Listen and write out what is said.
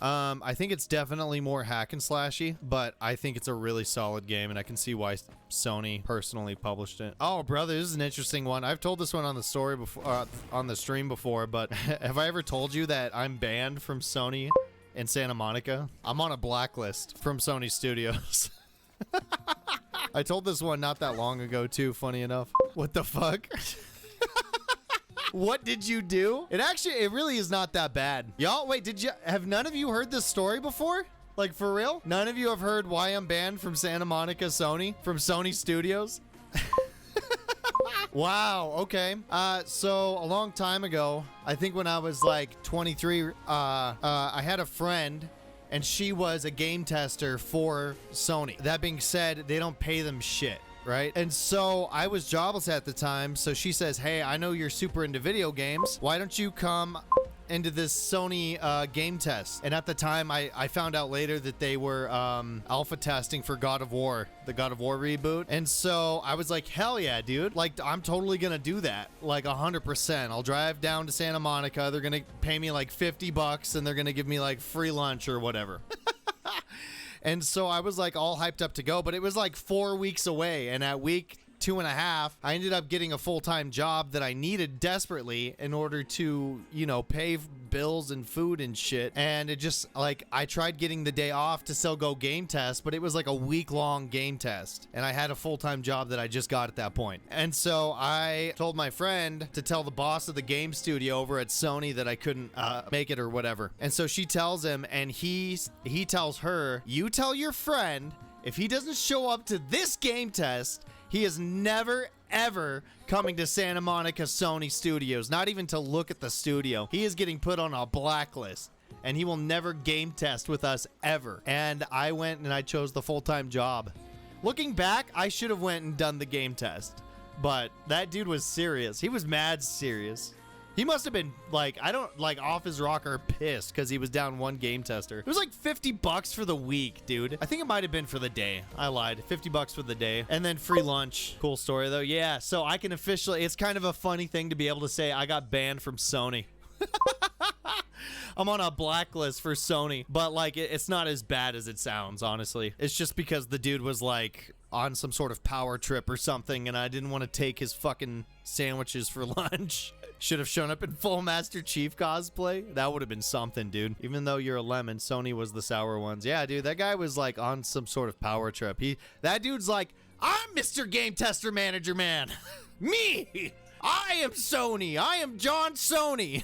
I think it's definitely more hack and slashy, but I think it's a really solid game, and I can see why Sony personally published it. Oh, brother, this is an interesting one. I've told this one on the story before, on the stream before, but have I ever told you that I'm banned from Sony in Santa Monica? I'm on a blacklist from Sony Studios. I told this one not that long ago, too, funny enough. What the fuck? What did you do? It really is not that bad. Y'all, wait, have none of you heard this story before? Like, for real? None of you have heard why I'm banned from Santa Monica Sony? From Sony Studios? Wow, okay. So a long time ago, I think when I was like 23, I had a friend and she was a game tester for Sony. That being said, they don't pay them shit. Right? And so I was jobless at the time. So she says, hey, I know you're super into video games. Why don't you come into this Sony game test? And at the time, I found out later that they were alpha testing for God of War, the God of War reboot. And so I was like, hell yeah, dude. Like, I'm totally gonna do that. Like 100%. I'll drive down to Santa Monica. They're gonna pay me like $50 and they're gonna give me like free lunch or whatever. And so I was like all hyped up to go, but it was like 4 weeks away. And at week 2.5, I ended up getting a full-time job that I needed desperately in order to, you know, pay bills and food and shit. And it just like, I tried getting the day off to still go game test, but it was like a week-long game test. And I had a full-time job that I just got at that point. And so I told my friend to tell the boss of the game studio over at Sony that I couldn't make it or whatever. And so she tells him, and he tells her, you tell your friend if he doesn't show up to this game test, he is never, ever coming to Santa Monica Sony Studios, not even to look at the studio. He is getting put on a blacklist, and he will never game test with us ever. And I went and I chose the full-time job. Looking back, I should have went and done the game test, but that dude was serious. He was mad serious. He must have been like, off his rocker pissed because he was down one game tester. It was like $50 for the week, dude. I think it might have been for the day. I lied. $50 for the day. And then free lunch. Cool story though. Yeah, so I can officially, it's kind of a funny thing to be able to say I got banned from Sony. I'm on a blacklist for Sony, but like it's not as bad as it sounds, honestly. It's just because the dude was like on some sort of power trip or something and I didn't want to take his fucking sandwiches for lunch. Should have shown up in full Master Chief cosplay. That would have been something, dude. Even though you're a lemon, Sony was the sour ones. Yeah, dude, that guy was like on some sort of power trip. That dude's like, I'm Mr. Game Tester Manager Man. Me! I am Sony. I am John Sony.